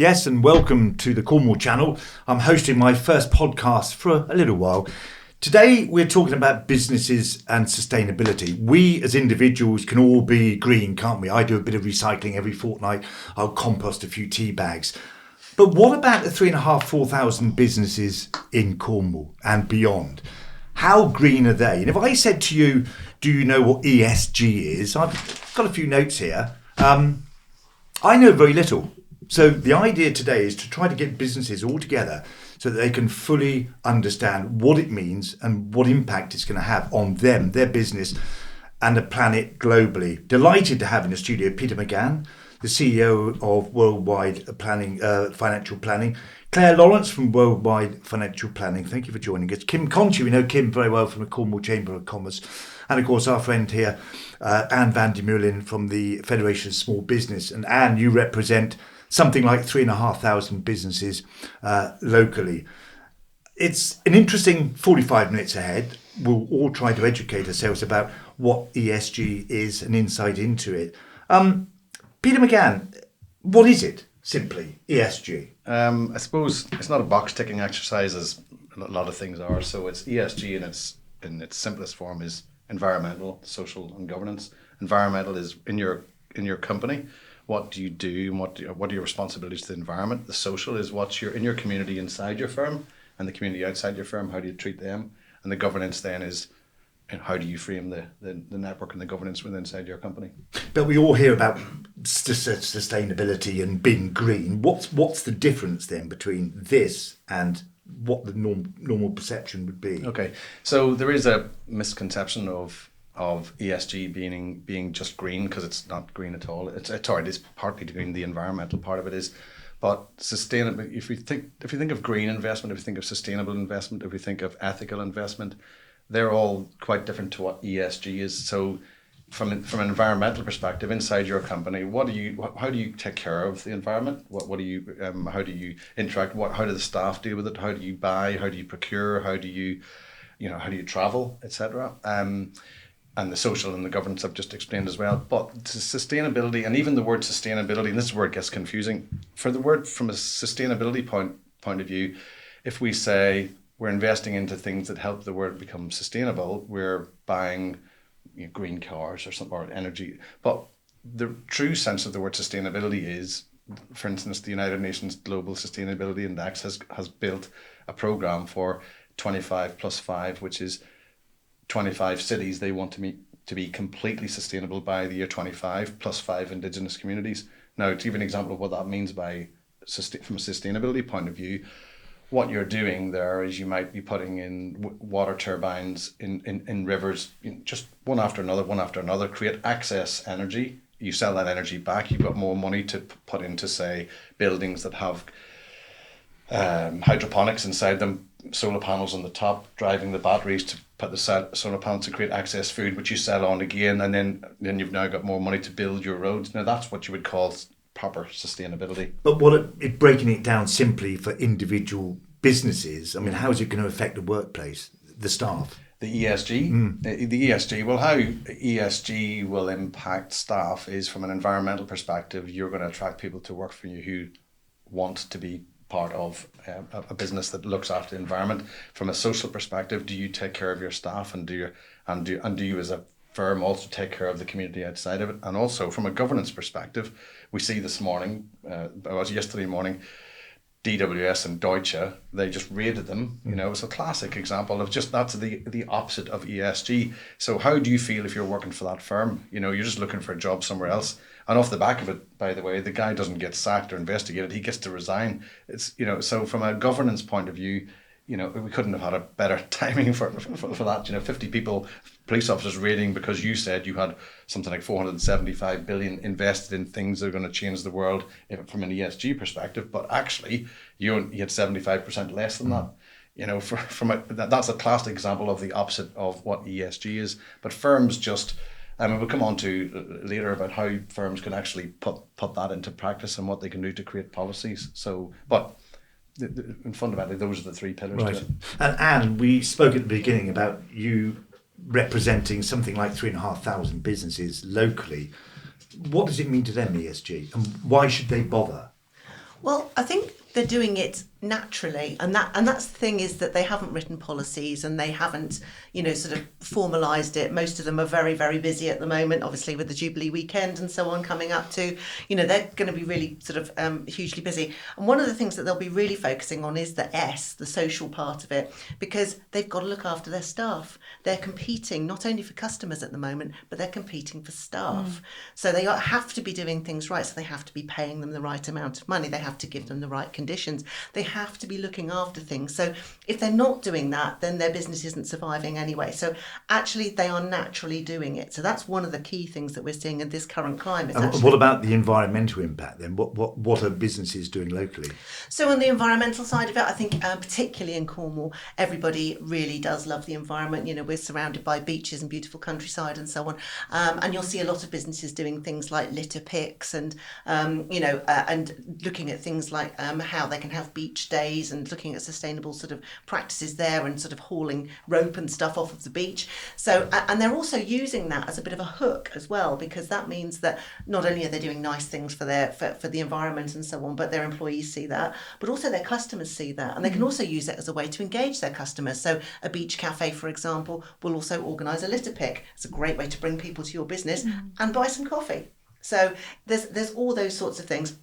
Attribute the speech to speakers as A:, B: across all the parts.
A: Yes, and welcome to the Cornwall channel. I'm hosting my first podcast for a little while. Today we're talking about businesses and sustainability. We as individuals can all be green, can't we? I do a bit of recycling every fortnight. I'll compost a few tea bags. But what about the 3,500-4,000 businesses in Cornwall and beyond? How green are they? And if I said to you, do you know what ESG is? I've got a few notes here. I know very little. So the idea today is to try to get businesses all together so that they can fully understand what it means and what impact it's going to have on them, their business and the planet globally. Delighted to have in the studio Peter McGann, the CEO of Worldwide Financial Planning. Claire Lawrence from Worldwide Financial Planning. Thank you for joining us. Kim Conchi, we know Kim very well from the Cornwall Chamber of Commerce. And of course, our friend here, Anne van der Meulen from the Federation of Small Business. And Anne, you represent something like 3,500 businesses locally. It's an interesting 45 minutes ahead. We'll all try to educate ourselves about what ESG is and insight into it. Peter McGann, what is it, simply, ESG?
B: I suppose it's not a box-ticking exercise as a lot of things are. So it's ESG in its simplest form is environmental, social and governance. Environmental is in your company. What do you do and what are your responsibilities to the environment? The social is what's in your community inside your firm and the community outside your firm, how do you treat them? And the governance then is how do you frame the network and the governance within inside your company?
A: But we all hear about sustainability and being green. What's the difference then between this and what the normal perception would be?
B: Okay, so there is a misconception of ESG being just green, because it's not green at all. It is partly green. The environmental part of it is, but sustainable. If you think of green investment, if you think of sustainable investment, if you think of ethical investment, they're all quite different to what ESG is. So, from an environmental perspective, inside your company, how do you take care of the environment? How do you interact? How do the staff deal with it? How do you buy? How do you procure? How do you travel, etc. And the social and the governance I've just explained as well. But sustainability, and even the word sustainability, and this word gets confusing. For the word from a sustainability point of view, if we say we're investing into things that help the world become sustainable, we're buying green cars or something, or energy. But the true sense of the word sustainability is, for instance, the United Nations Global Sustainability Index has built a program for 25 plus 5, which is 25 cities they want to be completely sustainable by the year 25, plus 5 indigenous communities. Now, to give an example of what that means from a sustainability point of view, what you're doing there is you might be putting in water turbines in rivers, just one after another, create excess energy. You sell that energy back, you've got more money to put into, say, buildings that have hydroponics inside them, solar panels on the top, driving the batteries to put the solar panels to create excess food, which you sell on again, and then you've now got more money to build your roads. Now that's what you would call proper sustainability.
A: But breaking it down simply for individual businesses, I mean, how is it going to affect the workplace, the staff?
B: The ESG? The ESG, well, how ESG will impact staff is, from an environmental perspective, you're going to attract people to work for you who want to be part of a business that looks after the environment. From a social perspective, do you take care of your staff, and do you as a firm also take care of the community outside of it? And also from a governance perspective, we see this morning, yesterday morning, DWS and Deutsche, they just rated them. It's a classic example of just that's the opposite of ESG. So how do you feel if you're working for that firm? You're just looking for a job somewhere else. And off the back of it, by the way, the guy doesn't get sacked or investigated, he gets to resign. It's, so from a governance point of view, we couldn't have had a better timing for that. 50 people, police officers rating because you said you had something like 475 billion invested in things that are going to change the world from an ESG perspective, but actually you had 75% less than that. That's a classic example of the opposite of what ESG is. But firms just, we'll come on to later about how firms can actually put that into practice and what they can do to create policies. So, but fundamentally, those are the three pillars.
A: Right.
B: To it.
A: And Anne, we spoke at the beginning about you representing something like 3,500 businesses locally. What does it mean to them, ESG, and why should they bother?
C: Well, I think they're doing it naturally, and that's the thing, is that they haven't written policies and they haven't, sort of formalised it. Most of them are very, very busy at the moment, obviously with the Jubilee weekend and so on coming up to, they're going to be really sort of hugely busy. And one of the things that they'll be really focusing on is the S, the social part of it, because they've got to look after their staff. They're competing not only for customers at the moment, but they're competing for staff. So they have to be doing things right. So they have to be paying them the right amount of money. They have to give them the right conditions. They have to be looking after things. So if they're not doing that, then their business isn't surviving anyway. So actually they are naturally doing it. So that's one of the key things that we're seeing in this current climate.
A: And what about the environmental impact then? What are businesses doing locally?
C: So on the environmental side of it, I think particularly in Cornwall, everybody really does love the environment. We're surrounded by beaches and beautiful countryside and so on. And you'll see a lot of businesses doing things like litter picks and, and looking at things like how they can have beach days and looking at sustainable sort of practices there and sort of hauling rope and stuff off of the beach. So, and they're also using that as a bit of a hook as well, because that means that not only are they doing nice things for the environment and so on, but their employees see that, but also their customers see that. And they can also use it as a way to engage their customers. So a beach cafe, for example, will also organise a litter pick. It's a great way to bring people to your business and buy some coffee. So there's all those sorts of things.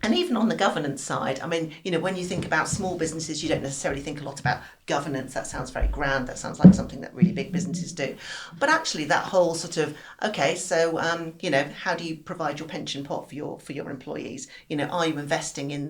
C: And even on the governance side, I mean, when you think about small businesses, you don't necessarily think a lot about governance. That sounds very grand. That sounds like something that really big businesses do. But actually that whole sort of, okay, so, how do you provide your pension pot for your employees? Are you investing in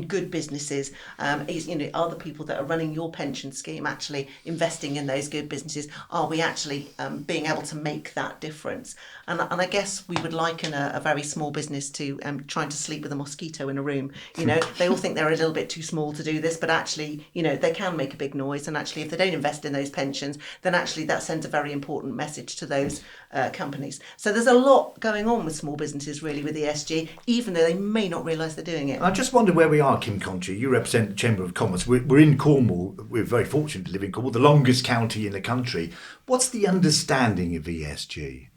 C: good businesses? Are the people that are running your pension scheme actually investing in those good businesses? Are we actually being able to make that difference? And I guess we would liken a very small business to trying to sleep with a mosquito in a room. They all think they're a little bit too small to do this, but actually, they can make a big noise. And actually, if they don't invest in those pensions, then actually that sends a very important message to those companies. So there's a lot going on with small businesses, really, with ESG, even though they may not realise they're doing it.
A: I just wonder where we are, Kim Conchi. You represent the Chamber of Commerce. We're in Cornwall. We're very fortunate to live in Cornwall, the longest county in the country. What's the understanding of ESG?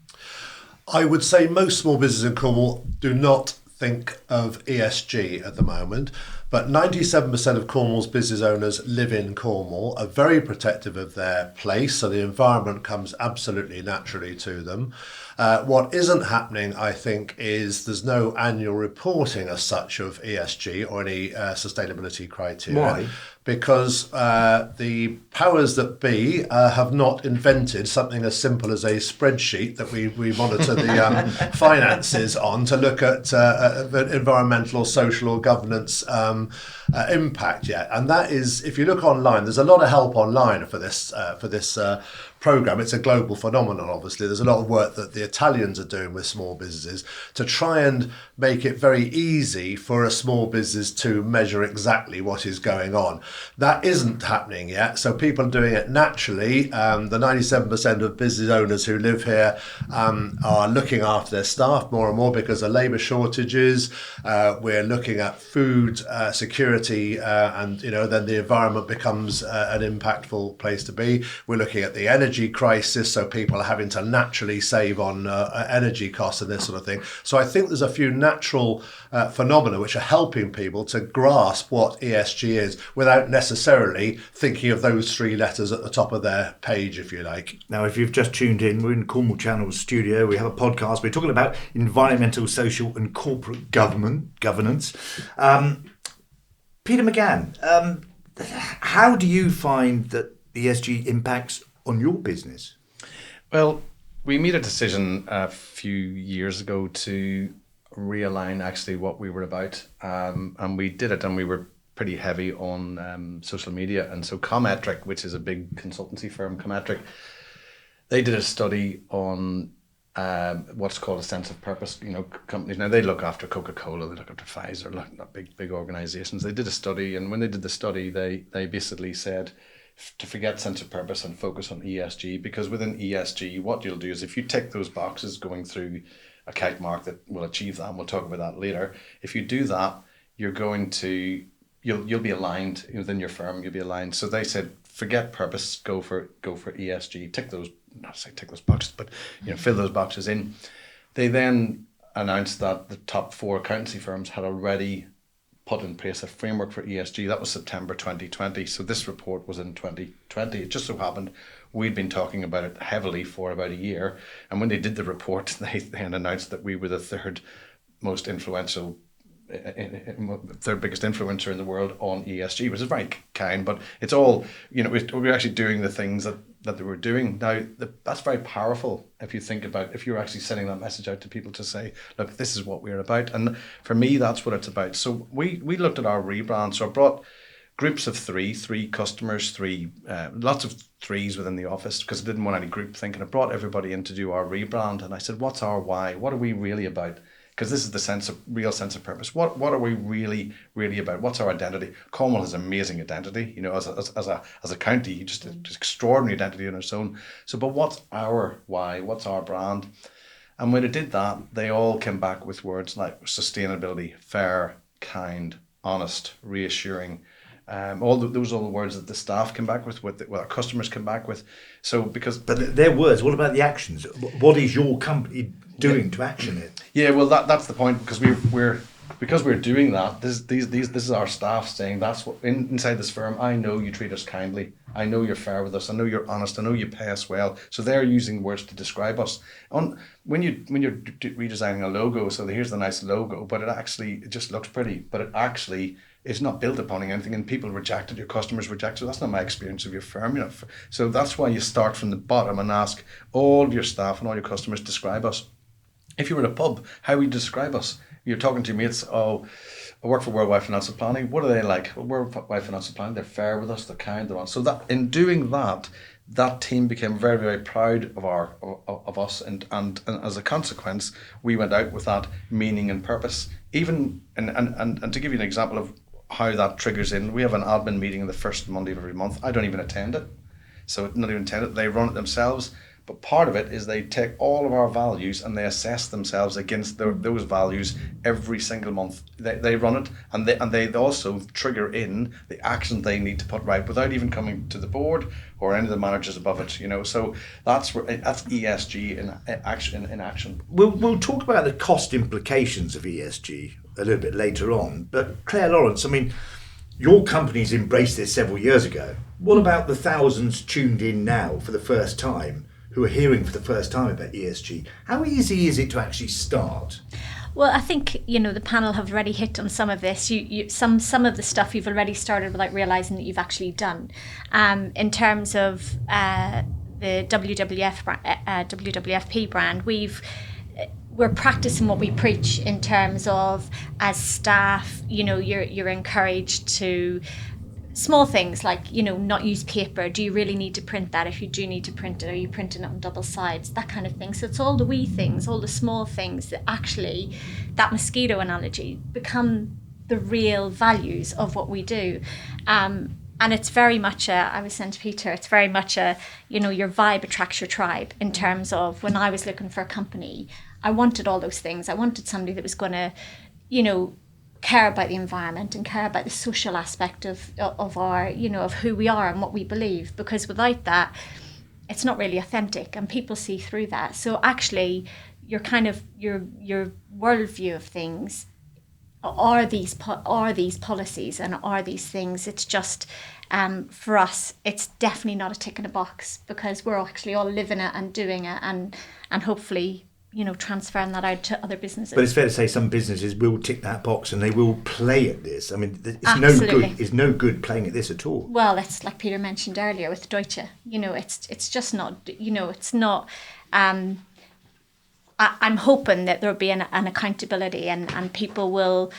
D: I would say most small businesses in Cornwall do not think of ESG at the moment, but 97% of Cornwall's business owners live in Cornwall, are very protective of their place, so the environment comes absolutely naturally to them. What isn't happening, I think, is there's no annual reporting as such of ESG or any sustainability criteria.
A: Why?
D: Because the powers that be have not invented something as simple as a spreadsheet that we monitor the finances on to look at the environmental or social or governance impact yet. And that is, if you look online, there's a lot of help online for this program. It's a global phenomenon, obviously. There's a lot of work that the Italians are doing with small businesses to try and make it very easy for a small business to measure exactly what is going on. That isn't happening yet. So people are doing it naturally. The 97% of business owners who live here are looking after their staff more and more because of labour shortages. We're looking at food security and, then the environment becomes an impactful place to be. We're looking at the energy crisis, so people are having to naturally save on energy costs and this sort of thing. So I think there's a few natural phenomena which are helping people to grasp what ESG is without necessarily thinking of those three letters at the top of their page, if you like.
A: Now, if you've just tuned in, we're in Cornwall Channel's studio. We have a podcast. We're talking about environmental, social and corporate governance. Peter McGann, how do you find that ESG impacts on your business?
B: Well, we made a decision a few years ago to realign actually what we were about, and we did it, and we were pretty heavy on social media. And so Cometric, which is a big consultancy firm, Cometric, they did a study on what's called a sense of purpose. Companies now, they look after Coca-Cola, they look after Pfizer, not big organizations. They did a study, and when they did the study, they basically said to forget sense of purpose and focus on ESG, because within ESG, what you'll do is if you tick those boxes going through a kite mark that will achieve that, and we'll talk about that later. If you do that, you'll be aligned within your firm. You'll be aligned. So they said, forget purpose, go for ESG. Tick those boxes, but fill those boxes in. They then announced that the top 4 accountancy firms had already put in place a framework for ESG. That was September 2020. So this report was in 2020. It just so happened we'd been talking about it heavily for about a year. And when they did the report, they had announced that we were the third biggest influencer in the world on ESG, which is very kind, but it's all, we're actually doing the things that they were doing. Now, that's very powerful if you think about, if you're actually sending that message out to people to say, look, this is what we're about. And for me, that's what it's about. So we looked at our rebrand. So I brought groups of three customers, lots of threes within the office, because I didn't want any group thinking. I brought everybody in to do our rebrand. And I said, what's our why? What are we really about? Because this is the real sense of purpose. What are we really about? What's our identity? Cornwall has an amazing identity. As a county, just extraordinary identity on its own. So, but what's our why? What's our brand? And when it did that, they all came back with words like sustainability, fair, kind, honest, reassuring. Those are all the words that the staff came back with, what our customers came back with. So
A: but their words. What about the actions? What is your company doing to action it?
B: Yeah, well, that's the point, because we're doing that. This is our staff saying that's what inside this firm. I know you treat us kindly. I know you're fair with us. I know you're honest. I know you pay us well. So they're using words to describe us. When you're redesigning a logo, so here's the nice logo, but it just looks pretty, but it actually is not built upon anything, and people reject it. Your customers reject it. So that's not my experience of your firm. So that's why you start from the bottom and ask all of your staff and all your customers, describe us. If you were in a pub, how would you describe us? You're talking to your mates, I work for Worldwide Financial Planning. What are they like? Worldwide Financial Planning, they're fair with us, they're kind, they're on. So that in doing that team became very, very proud of us, and as a consequence, we went out with that meaning and purpose. Even and to give you an example of how that triggers in, we have an admin meeting the first Monday of every month. I don't even attend it. So not even attend it, they run it themselves. But part of it is they take all of our values and they assess themselves against those values every single month. They run it, and they also trigger in the action they need to put right without even coming to the board or any of the managers above it. So that's ESG in action.
A: We'll talk about the cost implications of ESG a little bit later on. But Claire Lawrence, I mean, your company's embraced this several years ago. What about the thousands tuned in now for the first time, who are hearing for the first time about ESG? How easy is it to actually start?
E: Well, I think, the panel have already hit on some of this. Some of the stuff you've already started without realising that you've actually done. In terms of the WWFP brand, we're practicing what we preach in terms of, as staff, you're encouraged to small things like, not use paper. Do you really need to print that? If you do need to print it, are you printing it on double sides? That kind of thing. So it's all the wee things, all the small things that actually, that mosquito analogy, become the real values of what we do. And it's very much I was saying to Peter, it's very much your vibe attracts your tribe, in terms of, when I was looking for a company, I wanted all those things. I wanted somebody that was going to, care about the environment and care about the social aspect of our, of who we are and what we believe, because without that, it's not really authentic, and people see through that. So actually, your worldview of things are these policies and are these things. It's just, for us, it's definitely not a tick in a box, because we're actually all living it and doing it, and hopefully, transferring that out to other businesses.
A: But it's fair to say some businesses will tick that box and they will play at this. I mean, it's no good playing at this at all.
E: Well, it's like Peter mentioned earlier with Deutsche. It's just not. It's not. I'm hoping that there'll be an accountability, and people will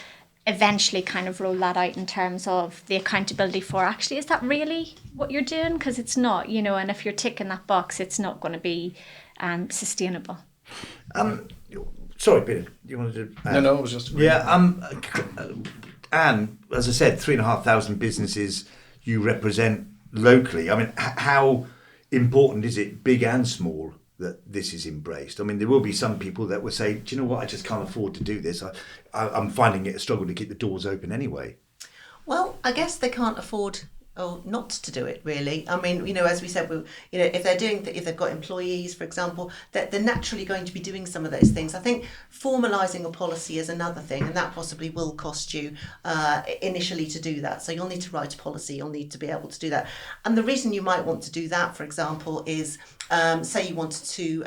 E: eventually kind of roll that out in terms of the accountability for, actually, is that really what you're doing? Because it's not. And if you're ticking that box, it's not going to be sustainable.
A: Sorry, Peter, you wanted to
B: No, it was just...
A: Anne, as I said, 3,500 businesses you represent locally. I mean, how important is it, big and small, that this is embraced? I mean, there will be some people that will say, do you know what, I just can't afford to do this. I'm finding it a struggle to keep the doors open anyway.
C: Well, I guess they can't afford not to do it, really. I mean, as we said, if they've got employees, for example, that they're naturally going to be doing some of those things. I think formalising a policy is another thing, and that possibly will cost you initially to do that. So you'll need to write a policy, you'll need to be able to do that. And the reason you might want to do that, for example, is say you wanted to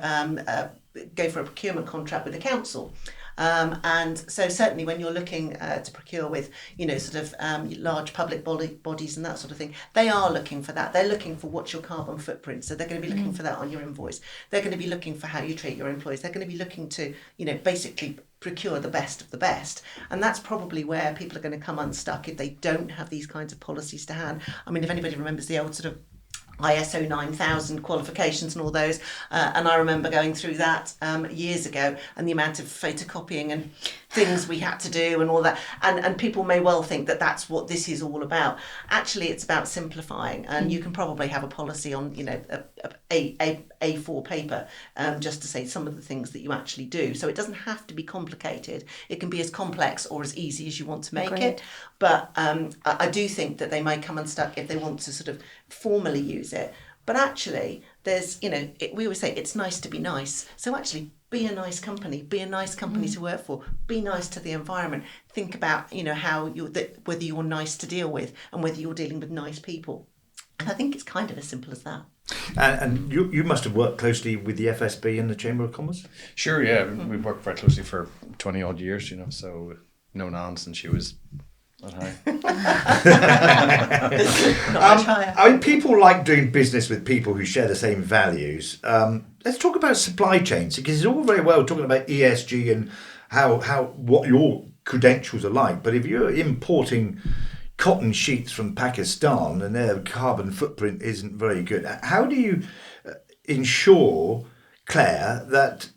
C: go for a procurement contract with a council. And so certainly when you're looking to procure with, large public bodies and that sort of thing, they are looking for that. They're looking for what's your carbon footprint. So they're going to be looking for that on your invoice. They're going to be looking for how you treat your employees. They're going to be looking to, basically procure the best of the best. And that's probably where people are going to come unstuck if they don't have these kinds of policies to hand. I mean, if anybody remembers the old sort of ISO 9000 qualifications and all those, and I remember going through that years ago, and the amount of photocopying and things we had to do and all that, and people may well think that that's what this is all about. Actually, it's about simplifying, and you can probably have a policy on a A4 paper just to say some of the things that you actually do. So it doesn't have to be complicated. It can be as complex or as easy as you want to make it. But I do think that they may come unstuck if they want to sort of formally use it. But actually, there's, we always say it's nice to be nice. So actually, be a nice company to work for, be nice to the environment. Think about, how whether you're nice to deal with and whether you're dealing with nice people. And I think it's kind of as simple as that.
A: And you must have worked closely with the FSB and the Chamber of Commerce?
B: Sure, yeah. We've worked very closely for 20 odd years, so known Anne since she was that high.
C: Not much higher.
A: I mean, people like doing business with people who share the same values. Let's talk about supply chains, because it's all very well talking about ESG and what your credentials are like, but if you're importing cotton sheets from Pakistan and their carbon footprint isn't very good, how do you ensure, Claire, that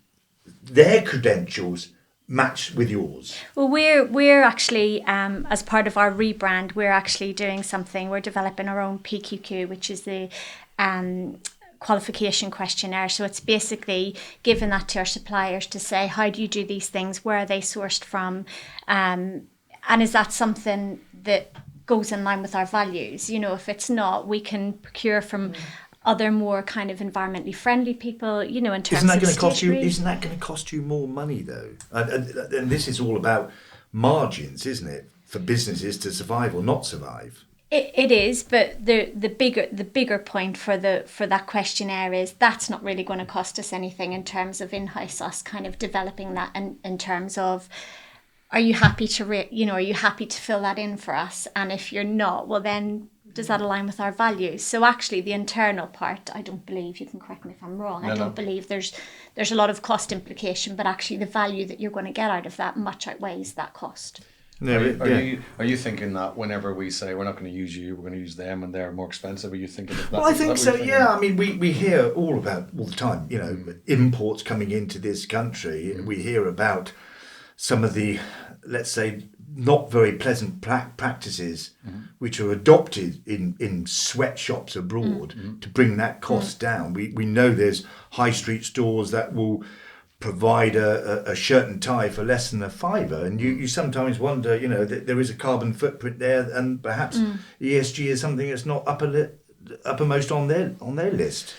A: their credentials match with yours?
E: Well, we're actually, as part of our rebrand, we're actually doing something. We're developing our own PQQ, which is the qualification questionnaire. So it's basically giving that to our suppliers to say, how do you do these things? Where are they sourced from? And is that something that goes in line with our values? If it's not, we can procure from other more kind of environmentally friendly people, in terms
A: Isn't that
E: of
A: going to cost you?
E: stationery.
A: Isn't that going to cost you more money though? And this is all about margins, isn't it, for businesses to survive or not survive?
E: It is, but the bigger point for that questionnaire is that's not really going to cost us anything in terms of in-house us kind of developing that in terms of, are you happy to are you happy to fill that in for us? And if you're not, well then, does that align with our values? So actually the internal part, I don't believe, you can correct me if I'm wrong, I don't believe there's a lot of cost implication, but actually the value that you're going to get out of that much outweighs that cost.
B: Are you thinking that whenever we say we're not going to use you, we're going to use them and they're more expensive, are you thinking of that?
A: Well, I think so, yeah. I mean, we hear all the time, imports coming into this country. We hear about some of the, let's say, not very pleasant practices which are adopted in sweatshops abroad to bring that cost down. We know there's high street stores that will provide a shirt and tie for less than £5, and you sometimes wonder, that there is a carbon footprint there, and perhaps ESG is something that's not uppermost on their list.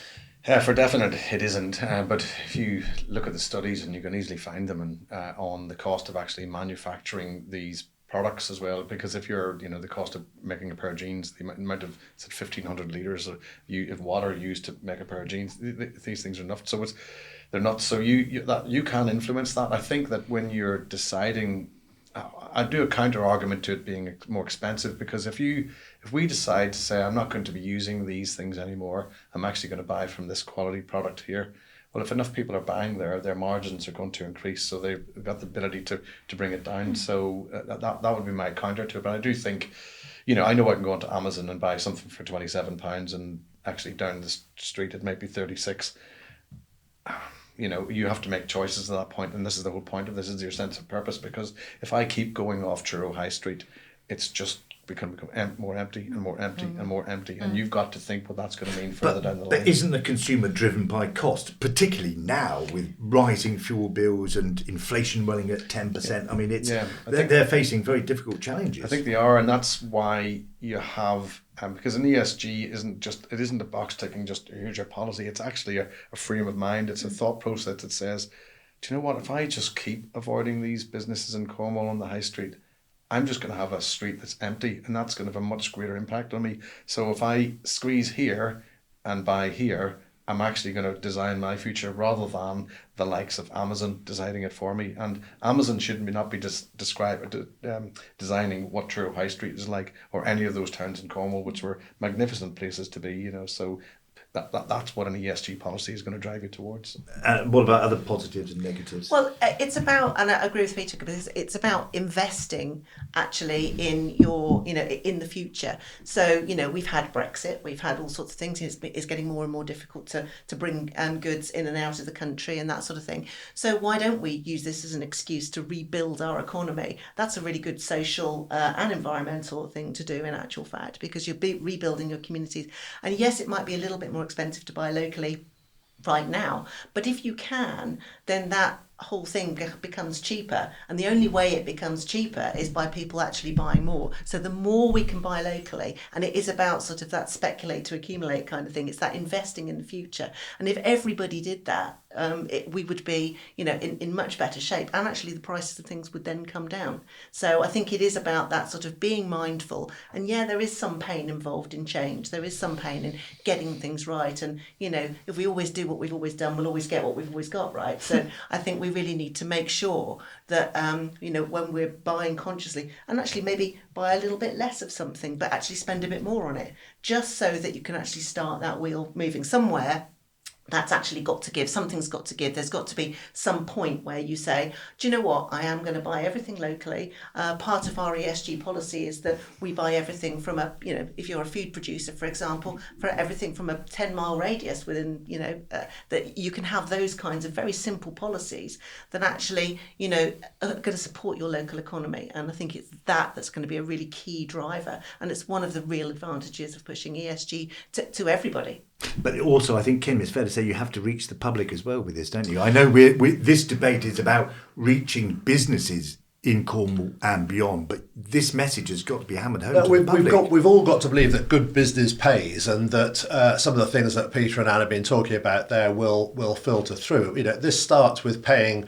B: For definite, it isn't. But if you look at the studies, and you can easily find them on the cost of actually manufacturing these products as well, because if you're, the cost of making a pair of jeans, the amount of 1,500 litres of water used to make a pair of jeans, these things are enough. So they're not. So you can influence that. I think that when you're deciding, I do a counter argument to it being more expensive, because if we decide to say, I'm not going to be using these things anymore, I'm actually going to buy from this quality product here. Well, if enough people are buying their margins are going to increase, so they've got the ability to bring it down. So that would be my counter to it. But I do think, I know I can go onto Amazon and buy something for £27, and actually down the street it might be 36. You have to make choices at that point, and this is the whole point of this, is your sense of purpose. Because if I keep going off Truro High Street, it's just become more empty and more empty and more empty, and you've got to think what that's going to mean further down the line.
A: But isn't the consumer driven by cost, particularly now with rising fuel bills and inflation running at 10%? I mean, they're facing very difficult challenges.
B: I think they are, and that's why you have Because an ESG isn't a box ticking, just here's your policy. It's actually a frame of mind. It's a thought process that says, do you know what, if I just keep avoiding these businesses in Cornwall on the high street, I'm just going to have a street that's empty, and that's going to have a much greater impact on me. So if I squeeze here and buy here, I'm actually going to design my future rather than the likes of Amazon designing it for me. And Amazon should not be designing what Truro High Street is like, or any of those towns in Cornwall, which were magnificent places to be, So that's what an ESG policy is going to drive you towards.
A: What about other positives and negatives?
C: Well, it's about, and I agree with Peter, because it's about investing actually in your, in the future. So, we've had Brexit, we've had all sorts of things. It's getting more and more difficult to bring goods in and out of the country and that sort of thing. So why don't we use this as an excuse to rebuild our economy? That's a really good social and environmental thing to do in actual fact, because you're rebuilding your communities. And yes, it might be a little bit more expensive to buy locally right now, but if you can, then that whole thing becomes cheaper, and the only way it becomes cheaper is by people actually buying more. So the more we can buy locally, and it is about sort of that speculate to accumulate kind of thing, it's that investing in the future. And if everybody did that, we would be in much better shape, and actually the prices of things would then come down. So I think it is about that sort of being mindful, and there is some pain involved in change, there is some pain in getting things right, and if we always do what we've always done, we'll always get what we've always got, right? So I think we really need to make sure that when we're buying consciously, and actually maybe buy a little bit less of something but actually spend a bit more on it, just so that you can actually start that wheel moving somewhere. That's actually got to give. Something's got to give. There's got to be some point where you say, do you know what? I am going to buy everything locally. Part of our ESG policy is that we buy everything from if you're a food producer, for example, for everything from a 10-mile radius within, that you can have those kinds of very simple policies that actually, are going to support your local economy. And I think it's that's going to be a really key driver. And it's one of the real advantages of pushing ESG to everybody.
A: But also, I think, Kim, it's fair to say you have to reach the public as well with this, don't you? I know this debate is about reaching businesses in Cornwall and beyond, but this message has got to be hammered home to the public.
D: We've all got to believe that good business pays, and that some of the things that Peter and Anne have been talking about there will filter through. This starts with paying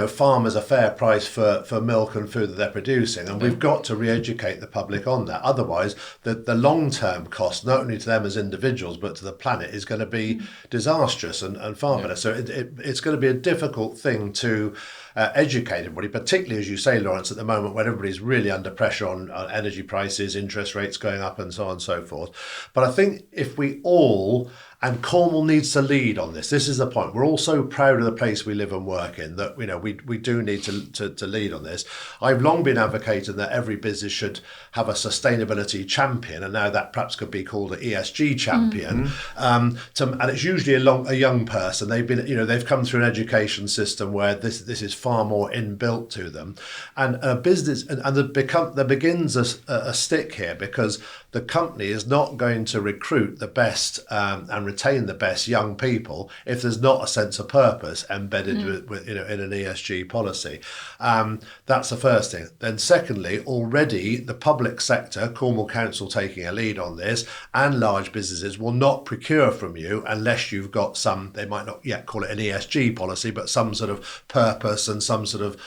D: farmers a fair price for milk and food that they're producing, and we've got to re-educate the public on that. Otherwise, the long-term cost, not only to them as individuals but to the planet, is going to be disastrous and far better. So it's going to be a difficult thing to educate everybody, particularly, as you say, Lawrence, at the moment when everybody's really under pressure on energy prices, interest rates going up and so on and so forth. But I think if we all, and Cornwall needs to lead on this. This is the point. We're all so proud of the place we live and work in that we do need to lead on this. I've long been advocating that every business should have a sustainability champion, and now that perhaps could be called an ESG champion. And it's usually a young person. They've come through an education system where this is far more inbuilt to them, and a business and there begins a stick here, because the company is not going to recruit the best and retain the best young people if there's not a sense of purpose embedded in an ESG policy. That's the first thing. Then secondly, already the public sector, Cornwall Council taking a lead on this, and large businesses will not procure from you unless you've got some, they might not yet call it an ESG policy, but some sort of purpose and some sort of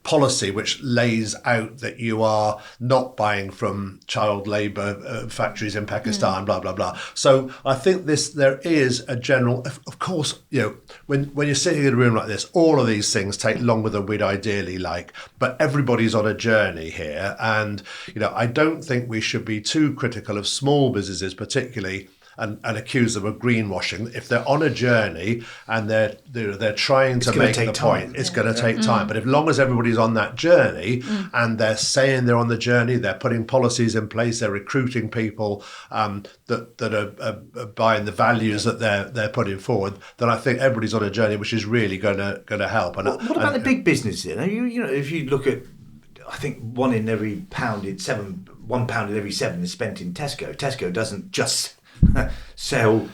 D: policy which lays out that you are not buying from child labour factories in Pakistan, blah, blah, blah. So I think there is a general, of course, when you're sitting in a room like this, all of these things take longer than we'd ideally like, but everybody's on a journey here. And, I don't think we should be too critical of small businesses, particularly, and accuse them of greenwashing. If they're on a journey and they're trying to make the point, it's going to take time. But as long as everybody's on that journey and they're saying they're on the journey, they're putting policies in place, they're recruiting people that are buying the values that they're putting forward, then I think everybody's on a journey which is really going to help. And
A: what about the big business then? If you look at, I think £1 in every £7 is spent in Tesco. Tesco doesn't just sell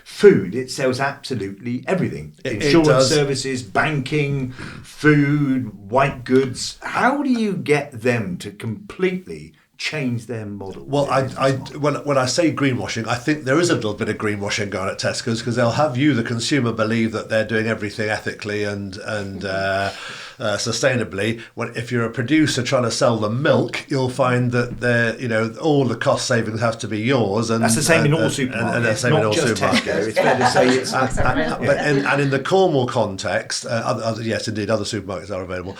A: food, it sells absolutely everything. Insurance services, banking, food, white goods. How do you get them to completely change their model?
D: Well, when I say greenwashing, I think there is a little bit of greenwashing going at Tesco's, because they'll have you, the consumer, believe that they're doing everything ethically and sustainably. When if you're a producer trying to sell them milk, you'll find that all the cost savings have to be yours. And
A: that's the same in all supermarkets.
D: And that's the same in all supermarkets.
A: It's fair to say it's.
D: And in the Cornwall context, yes, indeed, other supermarkets are available.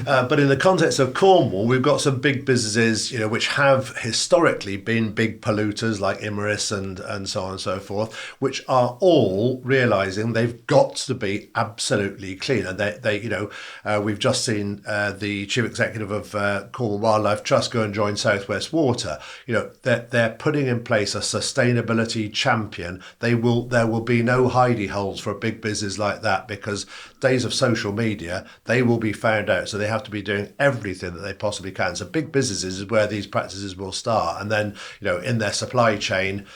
D: But in the context of Cornwall, we've got some big businesses, which have historically been big polluters like Imerys and so on and so forth, which are all realising they've got to be absolutely clean. And we've just seen the chief executive of Cornwall Wildlife Trust go and join South West Water. They're putting in place a sustainability champion. There will be no hidey holes for a big business like that, because days of social media, they will be found out. So they have to be doing everything that they possibly can. So big businesses is where these practices will start. And then, in their supply chain,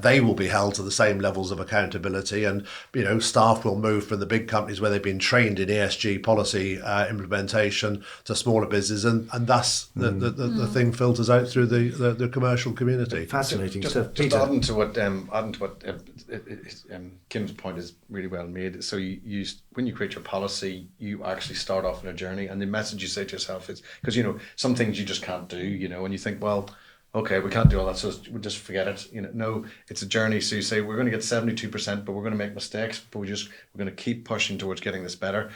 D: they will be held to the same levels of accountability. And, staff will move from the big companies where they've been trained in ESG policy implementation to smaller businesses. And thus the thing filters out through the commercial community.
A: Fascinating stuff.
B: Just adding to what Kim's point is really well made. So when you create your policy, you actually start off on a journey, and the message you say to yourself is, because some things you just can't do, and you think, well, okay, we can't do all that, so we'll just forget it. No, it's a journey. So you say, we're going to get 72%, but we're going to make mistakes, but we're going to keep pushing towards getting this better.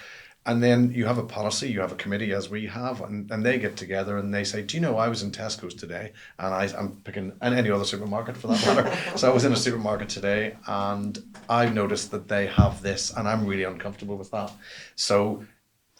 B: And then you have a policy, you have a committee, as we have, and they get together and they say, I was in Tesco's today, and I'm picking, and any other supermarket for that matter. So I was in a supermarket today, and I've noticed that they have this, and I'm really uncomfortable with that. So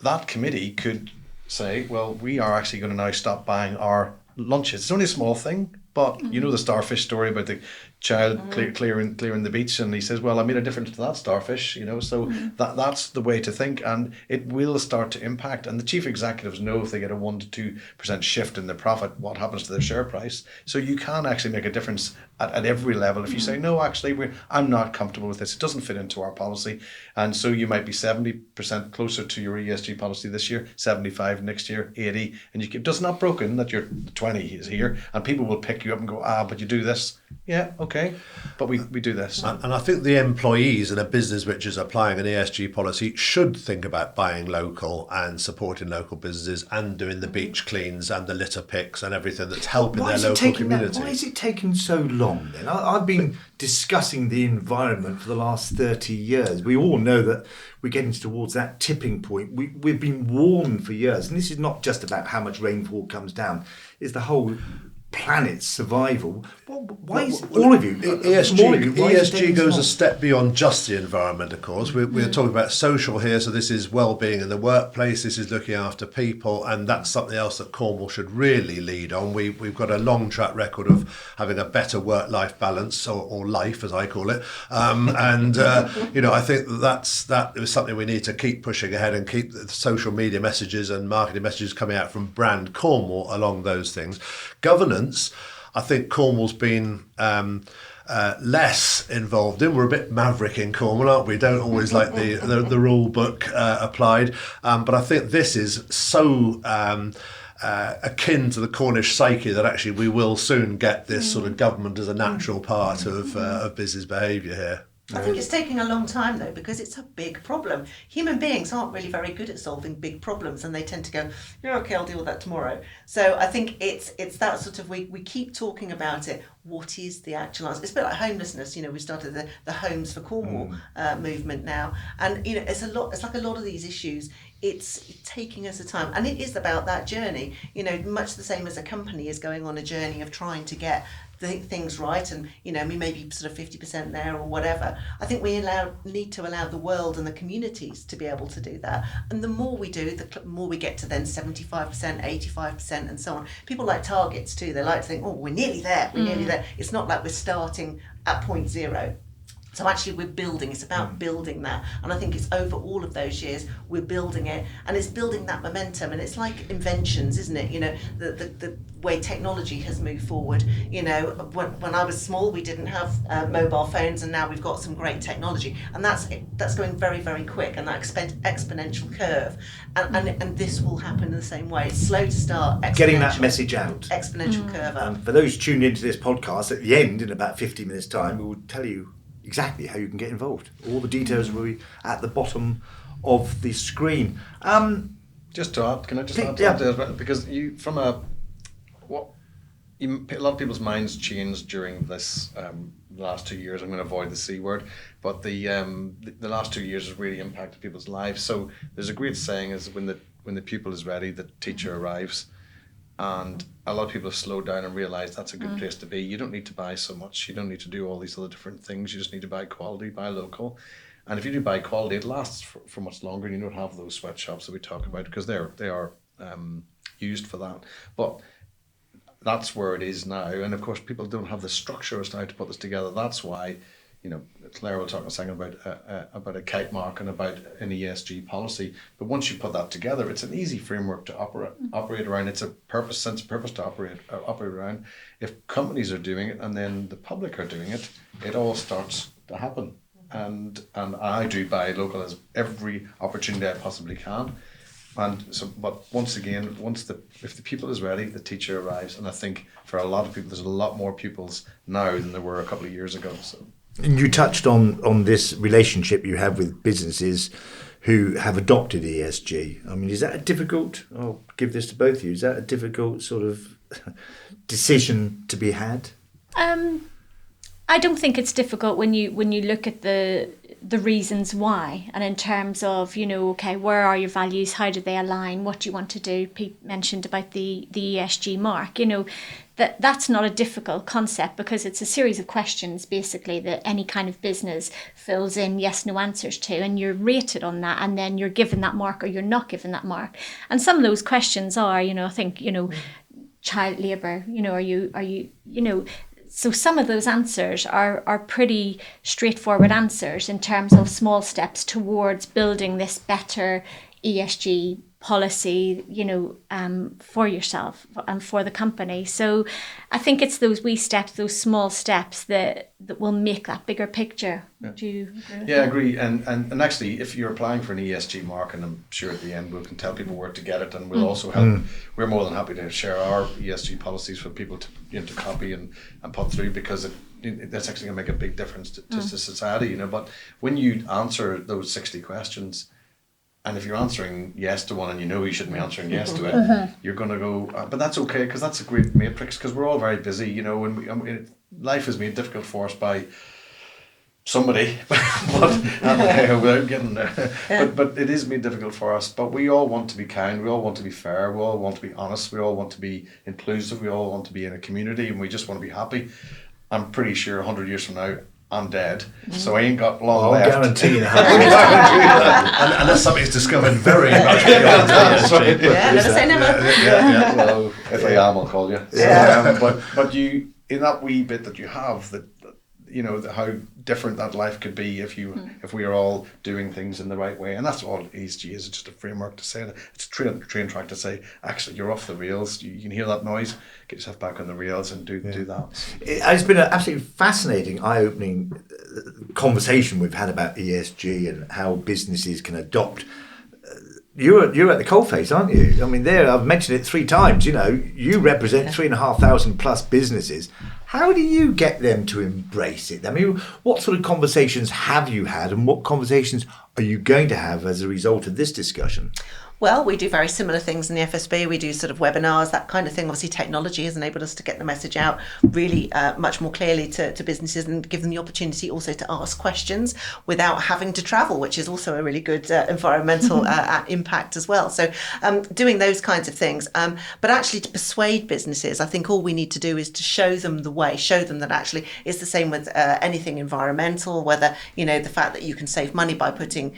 B: that committee could say, well, we are actually going to now stop buying our lunches. It's only a small thing, but the starfish story about the child clearing the beach, and he says, well, I made a difference to that starfish, so that's the way to think, and it will start to impact. And the chief executives know if they get a 1% to 2% shift in their profit, what happens to their share price. So you can actually make a difference at every level if you say, no, actually I'm not comfortable with this, it doesn't fit into our policy. And so you might be 70% closer to your ESG policy this year, 75 next year, 80, and it does not broken that your 20 is here, and people will pick you up and go, but you do this. Yeah, okay, but we do this.
D: And I think the employees in a business which is applying an ESG policy should think about buying local and supporting local businesses and doing the beach cleans and the litter picks and everything that's helping their local community.
A: Why is it taking so long then? I've been discussing the environment for the last 30 years. We all know that we're getting towards that tipping point. We've been warned for years, and this is not just about how much rainfall comes down, it's the whole planet's survival. Why is all of you?
D: ESG goes a step beyond just the environment, of course. We're talking about social here, so this is well-being in the workplace, this is looking after people, and that's something else that Cornwall should really lead on. We've got a long track record of having a better work-life balance, or life as I call it, I think that is something we need to keep pushing ahead and keep the social media messages and marketing messages coming out from brand Cornwall along those things. Governance, I think Cornwall's been less involved in. We're a bit maverick in Cornwall, aren't we? Don't always like the rule book applied. But I think this is so akin to the Cornish psyche that actually we will soon get this sort of government as a natural part of business behaviour here.
C: I think it's taking a long time though, because it's a big problem. Human beings aren't really very good at solving big problems, and they tend to go, yeah, okay, I'll deal with that tomorrow. So I think it's that sort of, we keep talking about it. What is the actual answer? It's a bit like homelessness. We started the Homes for Cornwall movement now, and it's like a lot of these issues. It's taking us a time, and it is about that journey. Much the same as a company is going on a journey of trying to get things right, and we may be sort of 50% there or whatever. I think we need to allow the world and the communities to be able to do that, and the more we do, the more we get to then 75%, 85%, and so on. People like targets too. They like to think, oh, we're nearly there. It's not like we're starting at point zero. So actually we're building, it's about building that. And I think it's over all of those years, we're building it, and it's building that momentum. And it's like inventions, isn't it? You know, the way technology has moved forward. You know, when I was small, we didn't have mobile phones, and now we've got some great technology. And that's going very, very quick, and that exponential curve. And this will happen in the same way. It's slow to start,
A: getting that message out.
C: Exponential curve up.
A: For those tuned into this podcast, at the end, in about 50 minutes' time, we will tell you exactly how you can get involved. All the details will be at the bottom of the screen.
B: Just to add, can I just add to that as well? Because a lot of people's minds changed during this last 2 years. I'm going to avoid the C word, but the last 2 years has really impacted people's lives. So there's a great saying is when the pupil is ready, the teacher arrives. And a lot of people have slowed down and realised that's a good place to be. You don't need to buy so much. You don't need to do all these other different things. You just need to buy quality, buy local. And if you do buy quality, it lasts for much longer, and you don't have those sweatshops that we talk about, because they are used for that. But that's where it is now. And of course, people don't have the structure as to how to put this together. That's why, you know, Claire will talk in a second about a kite mark and about an ESG policy. But once you put that together, it's an easy framework to operate around. It's a sense of purpose to operate around. If companies are doing it and then the public are doing it, it all starts to happen. And I do buy local as every opportunity I possibly can. And so, but once again, if the pupil is ready, the teacher arrives. And I think for a lot of people, there's a lot more pupils now than there were a couple of years ago. So.
A: And you touched on this relationship you have with businesses who have adopted ESG. I mean, is that a difficult, I'll give this to both of you, is that a difficult sort of decision to be had?
E: I don't think it's difficult when you look at the reasons why, and in terms of, you know, okay, where are your values, how do they align, what do you want to do? Pete mentioned about the ESG mark, you know, that's not a difficult concept, because it's a series of questions basically that any kind of business fills in yes, no answers to, and you're rated on that, and then you're given that mark or you're not given that mark. And some of those questions are, you know, I think, you know, child labour, you know, are you, you know, so some of those answers are pretty straightforward answers in terms of small steps towards building this better ESG policy, you know, for yourself and for the company. So I think it's those wee steps, those small steps that will make that bigger picture.
B: Yeah.
E: Do you agree with
B: that?
E: that?
B: I agree. And actually, if you're applying for an ESG mark, and I'm sure at the end we can tell people where to get it, and we'll also help. We're more than happy to share our ESG policies for people to, you know, to copy and put through, because that's actually going to make a big difference to society, you know. But when you answer those 60 questions, and if you're answering yes to one and you know you shouldn't be answering yes to it, you're going to go, but that's okay, because that's a great matrix, because we're all very busy, you know, and life is made difficult for us by somebody, without getting there. But it is made difficult for us. But we all want to be kind, we all want to be fair, we all want to be honest, we all want to be inclusive, we all want to be in a community, and we just want to be happy. I'm pretty sure 100 years from now, I'm dead, so I ain't got long left.
A: I'll guarantee you.
D: Unless something's discovered very much beyond ESG.
C: Yeah, never say never.
B: Yeah. Well, if I am, I'll call you.
C: Yeah.
B: But you, in that wee bit that you have, that, you know, how different that life could be if we are all doing things in the right way. And that's all ESG is. It's just a framework to say that. It's a train track to say, actually, you're off the rails. You can hear that noise, get yourself back on the rails and do that.
A: It's been an absolutely fascinating, eye-opening conversation we've had about ESG and how businesses can adopt. You're at the coalface, aren't you? I mean, I've mentioned it 3 times. You know, you represent 3,500 plus businesses. How do you get them to embrace it? I mean, what sort of conversations have you had, and what conversations are you going to have as a result of this discussion?
C: Well, we do very similar things in the FSB. We do sort of webinars, that kind of thing. Obviously, technology has enabled us to get the message out really much more clearly to businesses, and give them the opportunity also to ask questions without having to travel, which is also a really good environmental impact as well. So doing those kinds of things. But actually, to persuade businesses, I think all we need to do is to show them the way, show them that actually it's the same with anything environmental, whether, you know, the fact that you can save money by putting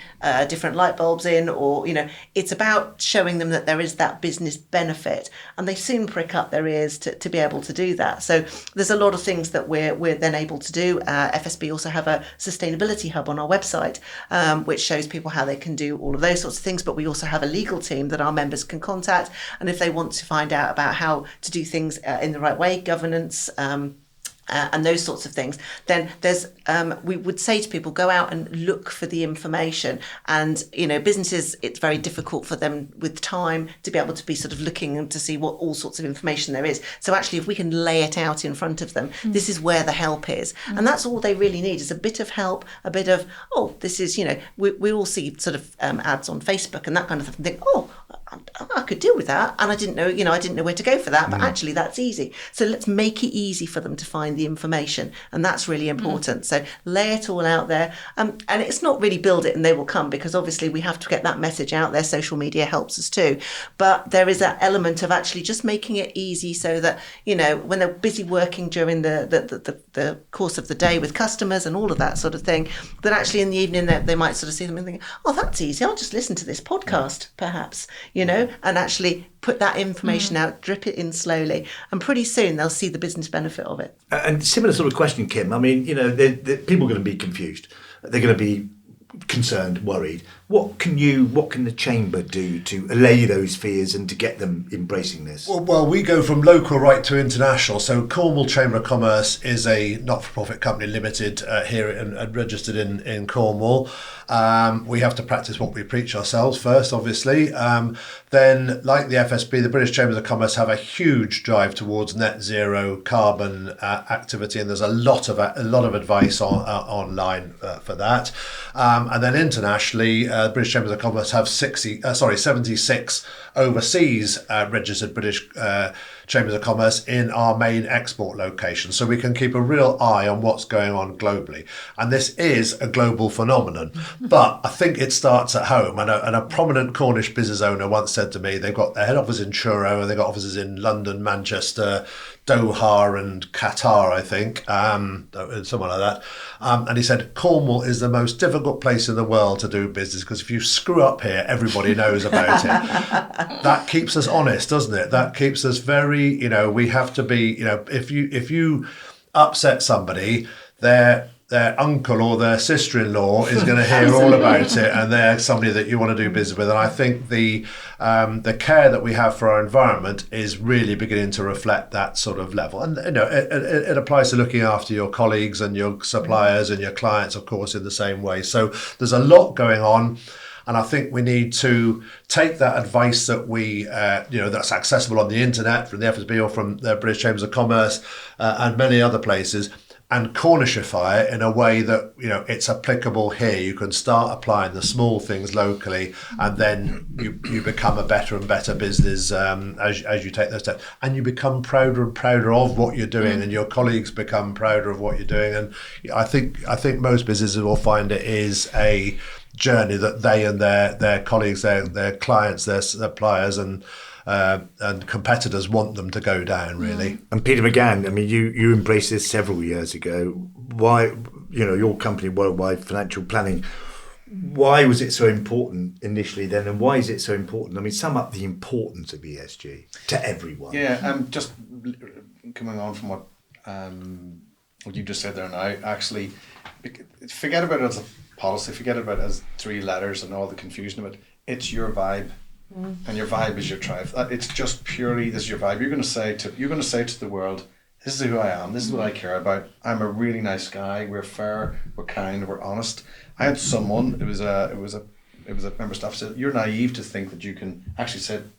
C: different light bulbs in, or, you know, it's about about showing them that there is that business benefit, and they soon prick up their ears to be able to do that. So there's a lot of things that we're then able to do. FSB also have a sustainability hub on our website, which shows people how they can do all of those sorts of things. But we also have a legal team that our members can contact, and if they want to find out about how to do things in the right way, governance, and those sorts of things, then there's we would say to people, go out and look for the information. And businesses, it's very difficult for them with time to be able to be sort of looking and to see what all sorts of information there is. So actually, if we can lay it out in front of them, this is where the help is, and that's all they really need, is a bit of help, a bit of, this is, we all see sort of ads on Facebook and that kind of thing, and think, I could deal with that, and I didn't know where to go for that, but actually that's easy. So let's make it easy for them to find the information, and that's really important. So lay it all out there, and it's not really build it and they will come, because obviously we have to get that message out there. Social media helps us too, but there is that element of actually just making it easy, so that when they're busy working during the course of the day with customers and all of that sort of thing, that actually in the evening they might sort of see them and think, that's easy, I'll just listen to this podcast perhaps, and actually put that information out, drip it in slowly, and pretty soon they'll see the business benefit of it.
A: And similar sort of question, Kim. I mean, people are going to be confused. They're going to be concerned, worried. What can the Chamber do to allay those fears and to get them embracing this?
D: Well, we go from local right to international. So Cornwall Chamber of Commerce is a not-for-profit company limited here and registered in Cornwall. We have to practice what we preach ourselves first, obviously. Then, like the FSB, the British Chambers of Commerce have a huge drive towards net zero carbon activity, and there's a lot of advice online for that. And then internationally, British Chambers of Commerce have 76 overseas registered British Chambers of Commerce in our main export locations, so we can keep a real eye on what's going on globally. And this is a global phenomenon, but I think it starts at home. And a prominent Cornish business owner once said to me, they've got their head office in Truro, and they've got offices in London, Manchester, Doha and Qatar, I think, somewhere like that. And he said, Cornwall is the most difficult place in the world to do business, because if you screw up here, everybody knows about it. That keeps us honest, doesn't it? That keeps us very, we have to be, if you upset somebody, their uncle or their sister-in-law is going to hear all about it, and they're somebody that you want to do business with. And I think the care that we have for our environment is really beginning to reflect that sort of level. And it applies to looking after your colleagues and your suppliers and your clients, of course, in the same way. So there's a lot going on. And I think we need to take that advice that that's accessible on the internet from the FSB or from the British Chambers of Commerce and many other places, and Cornishify it in a way that it's applicable here. You can start applying the small things locally, and then you become a better and better business as you take those steps, and you become prouder and prouder of what you're doing, and your colleagues become prouder of what you're doing. And I think most businesses will find it is a journey that they and their colleagues, their clients, their suppliers and competitors want them to go down, really.
A: And Peter McGann, I mean, you embraced this several years ago. Why, your company, Worldwide Financial Planning, why was it so important initially then, and why is it so important? I mean, sum up the importance of ESG to everyone.
B: Yeah, just coming on from what you just said there now, actually, forget about it as a policy, forget about it as 3 letters and all the confusion of it. It's your vibe. And your vibe is your tribe. It's just purely, this is your vibe. You're going to say to the world, this is who I am. This is what I care about. I'm a really nice guy. We're fair. We're kind. We're honest. I had someone. It was a member of staff said, "You're naive to think that you can." Actually said,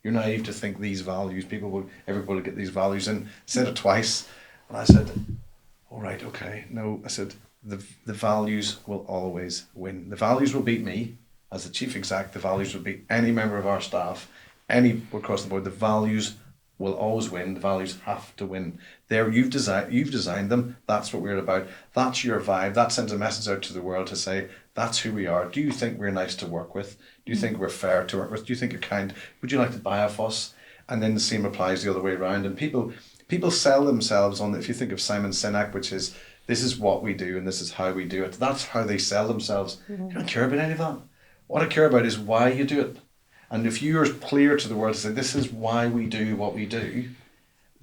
B: "You're naive to think these values. Everybody will get these values." And said it twice. And I said, "All right, okay." No, I said, the values will always win. The values will beat me. As the chief exec, the values will beat any member of our staff, any across the board. The values will always win. The values have to win. You've designed them. That's what we're about. That's your vibe. That sends a message out to the world to say, that's who we are. Do you think we're nice to work with? Do you think we're fair to work with? Do you think you're kind? Would you like to buy off us? And then the same applies the other way around. And people sell themselves on, if you think of Simon Sinek, which is, this is what we do and this is how we do it. That's how they sell themselves. You don't care about any of that. What I care about is why you do it. And if you're clear to the world to say, this is why we do what we do,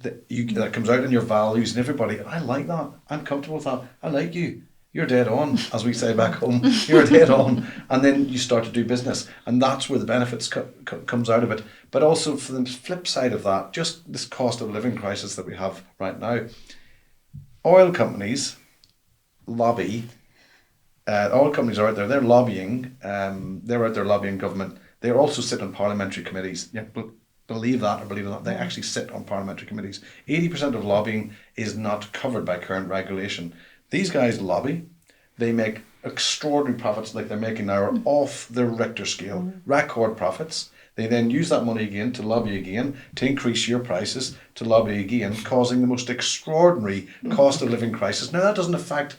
B: that comes out in your values and everybody, I like that, I'm comfortable with that, I like you. You're dead on, as we say back home. You're dead on. And then you start to do business. And that's where the benefits comes out of it. But also for the flip side of that, just this cost of living crisis that we have right now, oil companies lobby. Oil companies are out there, they're lobbying. They're out there lobbying government. They also sit on parliamentary committees. Yeah, believe that or believe it not, they actually sit on parliamentary committees. 80% of lobbying is not covered by current regulation. These guys lobby, they make extraordinary profits like they're making now off the Richter scale, record profits. They then use that money again to lobby again, to increase your prices, to lobby again, causing the most extraordinary cost of living crisis. Now that doesn't affect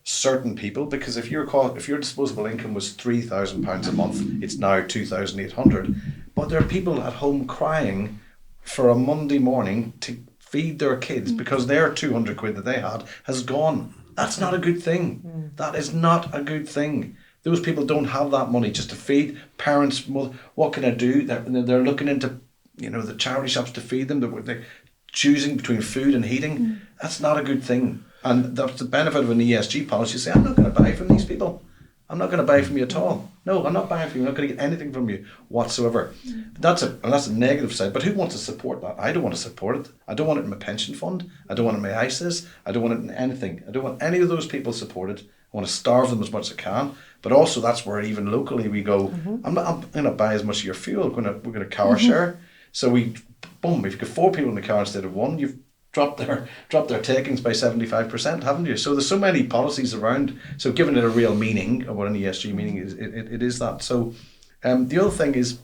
B: certain people, because if your disposable income was £3,000 a month, it's now 2,800. But there are people at home crying for a Monday morning to feed their kids because their 200 quid that they had has gone. That's not a good thing. That is not a good thing. Those people don't have that money just to feed parents. What can I do? They're looking into, the charity shops to feed them. They're choosing between food and heating. That's not a good thing. And that's the benefit of an ESG policy. You say, I'm not going to buy from these people. I'm not going to buy from you at all. No, I'm not buying from you. I'm not going to get anything from you whatsoever. That's a negative side. But who wants to support that? I don't want to support it. I don't want it in my pension fund. I don't want it in my ISAs. I don't want it in anything. I don't want any of those people supported. I want to starve them as much as I can. But also that's where even locally we go, I'm going to buy as much of your fuel. We're going to car share. So if you've got 4 people in the car instead of 1, you've dropped their takings by 75%, haven't you? So there's so many policies around. So giving it a real meaning of what an ESG meaning is, it is that. So the other thing is,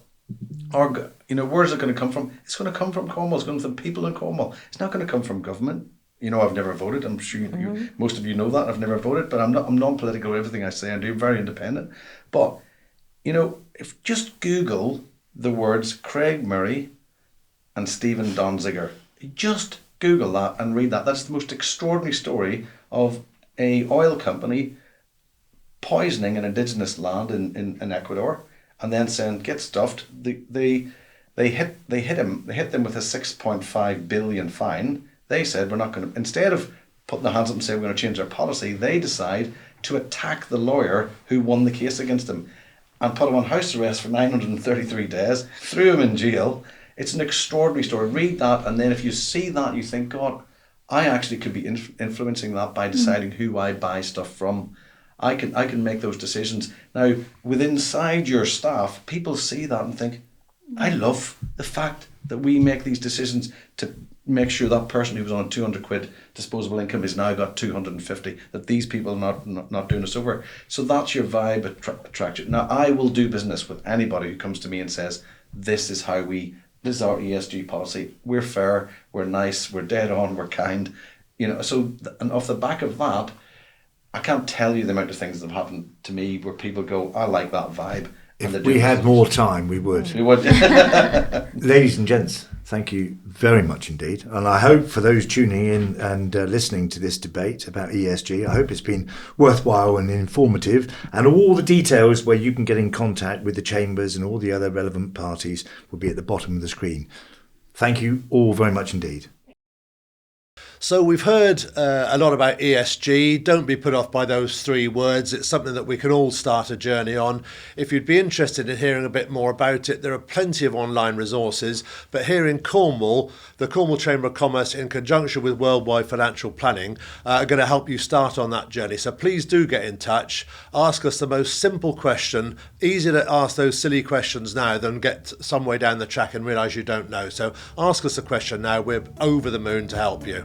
B: where is it going to come from? It's going to come from Cornwall. It's going to come from people in Cornwall. It's not going to come from government. I've never voted. I'm sure most of you know that. I've never voted, but I'm non-political. Everything I say, I do very independent. But if just Google the words Craig Murray and Stephen Donziger, just Google that and read that. That's the most extraordinary story of a oil company poisoning an indigenous land in Ecuador, and then saying get stuffed. They hit them with a 6.5 billion fine. They said we're not going to, instead of putting their hands up and saying we're going to change our policy, they decide to attack the lawyer who won the case against them and put him on house arrest for 933 days, threw him in jail. It's an extraordinary story. Read that, and then if you see that, you think, God, I actually could be influencing that by deciding who I buy stuff from. I can make those decisions. Now, inside your staff, people see that and think, I love the fact that we make these decisions to make sure that person who was on 200 quid disposable income has now got 250, that these people are not doing us over. So that's your vibe attraction. Now, I will do business with anybody who comes to me and says, this is our ESG policy. We're fair, we're nice, we're dead on, we're kind. So and off the back of that, I can't tell you the amount of things that have happened to me where people go, I like that vibe.
A: If we had more time, we would.
B: We would.
A: Ladies and gents, thank you very much indeed. And I hope for those tuning in and listening to this debate about ESG, I hope it's been worthwhile and informative. And all the details where you can get in contact with the chambers and all the other relevant parties will be at the bottom of the screen. Thank you all very much indeed.
D: So we've heard a lot about ESG. Don't be put off by those 3 words. It's something that we can all start a journey on. If you'd be interested in hearing a bit more about it, there are plenty of online resources. But here in Cornwall, the Cornwall Chamber of Commerce, in conjunction with Worldwide Financial Planning, are going to help you start on that journey. So please do get in touch. Ask us the most simple question. Easy to ask those silly questions now than get some way down the track and realise you don't know. So ask us a question now. We're over the moon to help you.